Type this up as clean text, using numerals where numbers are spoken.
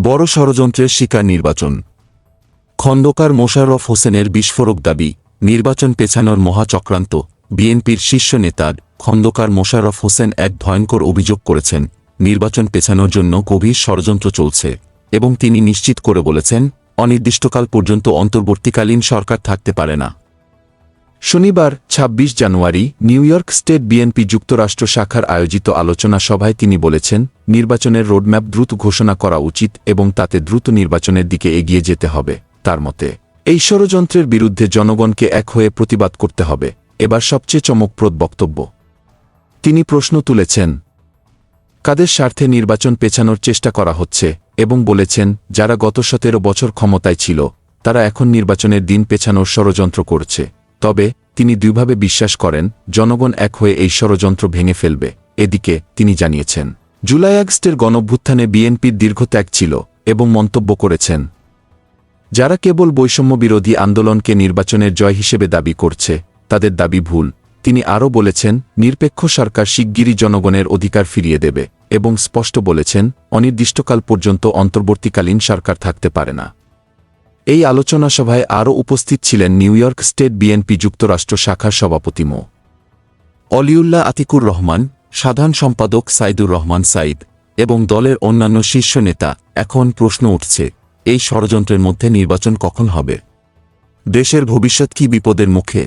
বড় ষড়যন্ত্রের শিকার নির্বাচন। খন্দকার মোশাররফ হোসেনের বিস্ফোরক দাবি, নির্বাচন পেছানোর মহাচক্রান্ত। বিএনপির শীর্ষ নেতা খন্দকার মোশাররফ হোসেন এক ভয়ঙ্কর অভিযোগ করেছেন, নির্বাচন পেছানোর জন্য গভীর ষড়যন্ত্র চলছে এবং তিনি নিশ্চিত করে বলেছেন, অনির্দিষ্টকাল পর্যন্ত অন্তর্বর্তীকালীন সরকার থাকতে পারে না। শনিবার ২৬ জানুয়ারি নিউ ইয়র্ক স্টেট বিএনপি যুক্তরাষ্ট্র শাখার আয়োজিত আলোচনা সভায় তিনি বলেছেন, নির্বাচনের রোডম্যাপ দ্রুত ঘোষণা করা উচিত এবং তাতে দ্রুত নির্বাচনের দিকে এগিয়ে যেতে হবে। তার মতে, এই ষড়যন্ত্রের বিরুদ্ধে জনগণকে এক হয়ে প্রতিবাদ করতে হবে। এবার সবচেয়ে চমকপ্রদ বক্তব্য। তিনি প্রশ্ন তুলেছেন, কাদের স্বার্থে নির্বাচন পেছানোর চেষ্টা করা হচ্ছে এবং বলেছেন, যারা গত ১৭ বছর ক্ষমতায় ছিল তারা এখন নির্বাচনের দিন পেছানোর ষড়যন্ত্র করছে। তবে তিনি দুইভাবে বিশ্বাস করেন, জনগণ এক হয়ে এই ষড়যন্ত্র ভেঙে ফেলবে। এদিকে তিনি জানিয়েছেন, জুলাই আগস্টের গণঅভ্যুত্থানে বিএনপির দীর্ঘত্যাগ ছিল এবং মন্তব্য করেছেন, যারা কেবল বৈষম্য বিরোধী আন্দোলনকে নির্বাচনের জয় হিসেবে দাবি করছে তাদের দাবি ভুল। তিনি আরও বলেছেন, নিরপেক্ষ সরকার শিগগিরই জনগণের অধিকার ফিরিয়ে দেবে এবং স্পষ্ট বলেছেন, অনির্দিষ্টকাল পর্যন্ত অন্তর্বর্তীকালীন সরকার থাকতে পারে না। এই আলোচনা সভায় আরও উপস্থিত ছিলেন নিউ ইয়র্ক স্টেট বিএনপি যুক্তরাষ্ট্র শাখার সভাপতি মো. অলিউল্লাহ আতিকুর রহমান, সাধারণ সম্পাদক সাইদুর রহমান সাইদ এবং দলের অন্যান্য শীর্ষ নেতা। এখন প্রশ্ন উঠছে, এই ষড়যন্ত্রের মধ্যে নির্বাচন কখন হবে? দেশের ভবিষ্যৎ কি বিপদের মুখে?